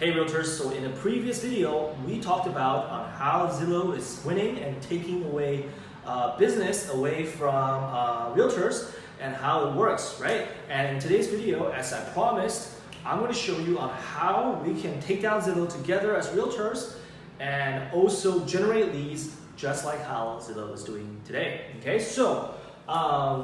Hey Realtors, so in a previous video, we talked about how Zillow is winning and taking away business away from Realtors and how it works, right? And in today's video, as I promised, I'm going to show you on how we can take down Zillow together as Realtors and also generate leads just like how Zillow is doing today, okay? So,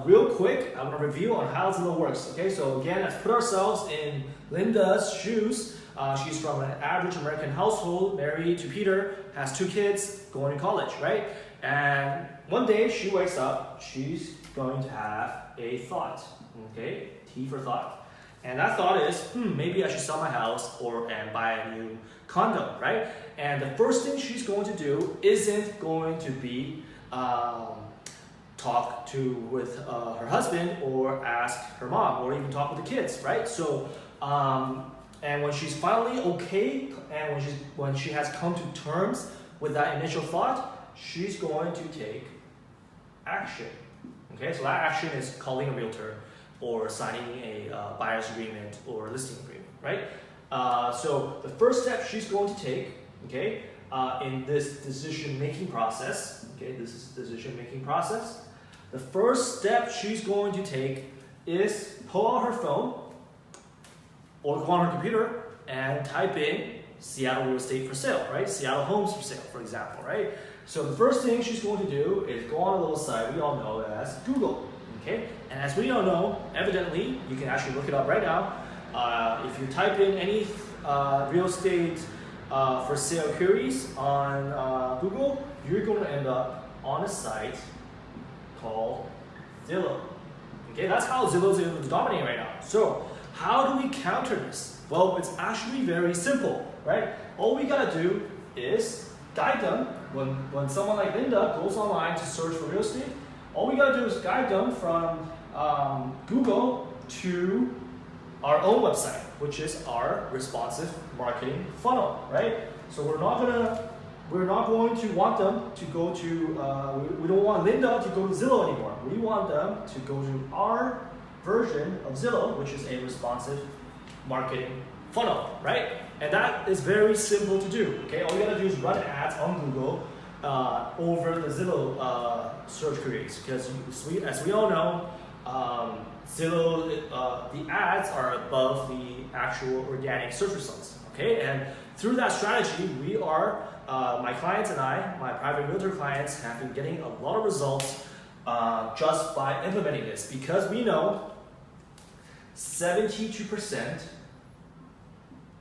real quick, I want to review on how Zillow works, okay? So again, let's put ourselves in Linda's shoes. She's from an average American household, married to Peter, has 2 kids, going to college, right? And one day she wakes up, she's going to have a thought, okay? T for thought. And that thought is, maybe I should sell my house and buy a new condo, right? And the first thing she's going to do isn't going to be talk with her husband or ask her mom or even talk with the kids, right? So, and when she's finally okay and when she has come to terms with that initial thought, she's going to take action. Okay, so that action is calling a realtor or signing a buyer's agreement or listing agreement, right? So the first step she's going to take, okay, in this decision-making process, okay, this is the decision-making process. The first step she's going to take is pull out her phone or go on her computer and type in Seattle real estate for sale, right? Seattle homes for sale, for example, right? So the first thing she's going to do is go on a little site we all know as Google, okay? And as we all know, evidently, you can actually look it up right now. If you type in any real estate for sale queries on Google, you're going to end up on a site called Zillow. Okay, that's how Zillow is dominating right now. So how do we counter this? Well, it's actually very simple, right? All we gotta do is guide them. When someone like Linda goes online to search for real estate, all we gotta do is guide them from Google to our own website, which is our responsive marketing funnel, right? So we're not going to want them to go to, we don't want Linda to go to Zillow anymore. We want them to go to our version of Zillow, which is a responsive marketing funnel, right? And that is very simple to do, okay? All you gotta do is run ads on Google over the Zillow search queries, because as we all know, Zillow, the ads are above the actual organic search results, okay? And through that strategy, we are, my clients and I, my private realtor clients, have been getting a lot of results just by implementing this, because we know 72%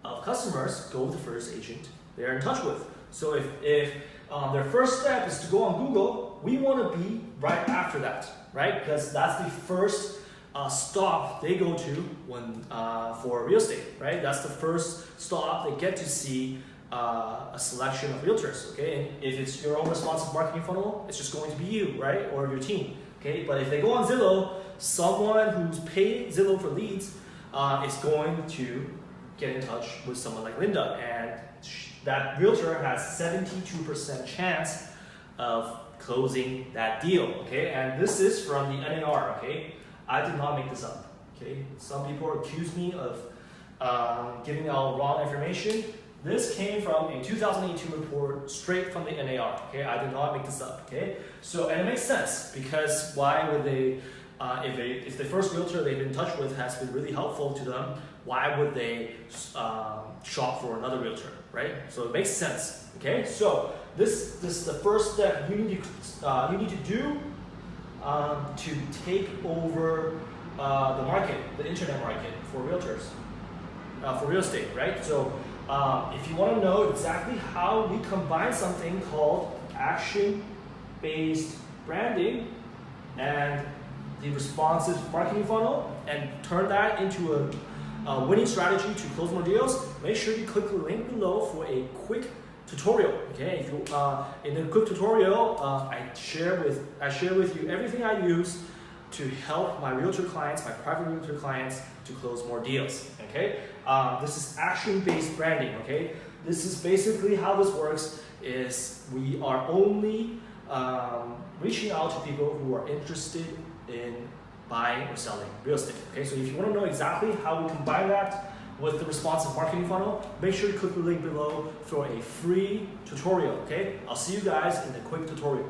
of customers go with the first agent they're in touch with. So if their first step is to go on Google, we want to be right after that, right? Because that's the first stop they go to when for real estate, right? That's the first stop they get to see a selection of realtors, okay? And if it's your own responsive marketing funnel, it's just going to be you, right? Or your team, okay? But if they go on Zillow, someone who's paid Zillow for leads is going to get in touch with someone like Linda, and that realtor has 72% chance of closing that deal, okay? And this is from the NAR, okay? I did not make this up, okay? Some people accuse me of giving out wrong information. This came from a 2018 report straight from the NAR, okay? I did not make this up, okay? So, and it makes sense, because why would they, if the first realtor they've been in touch with has been really helpful to them, why would they shop for another realtor, right? So it makes sense, okay? So this is the first step you need to do to take over the market, the internet market for realtors, for real estate, right? So if you want to know exactly how we combine something called action-based branding and the responsive marketing funnel and turn that into a winning strategy to close more deals, make sure you click the link below for a quick tutorial. Okay, if you, in the quick tutorial, I share with you everything I use to help my realtor clients, my private realtor clients, to close more deals. Okay, this is action-based branding. Okay, this is basically how this works. Is we are only reaching out to people who are interested in buying or selling real estate. Okay, so if you want to know exactly how we combine that with the responsive marketing funnel, make sure you click the link below for a free tutorial, okay? I'll see you guys in the quick tutorial.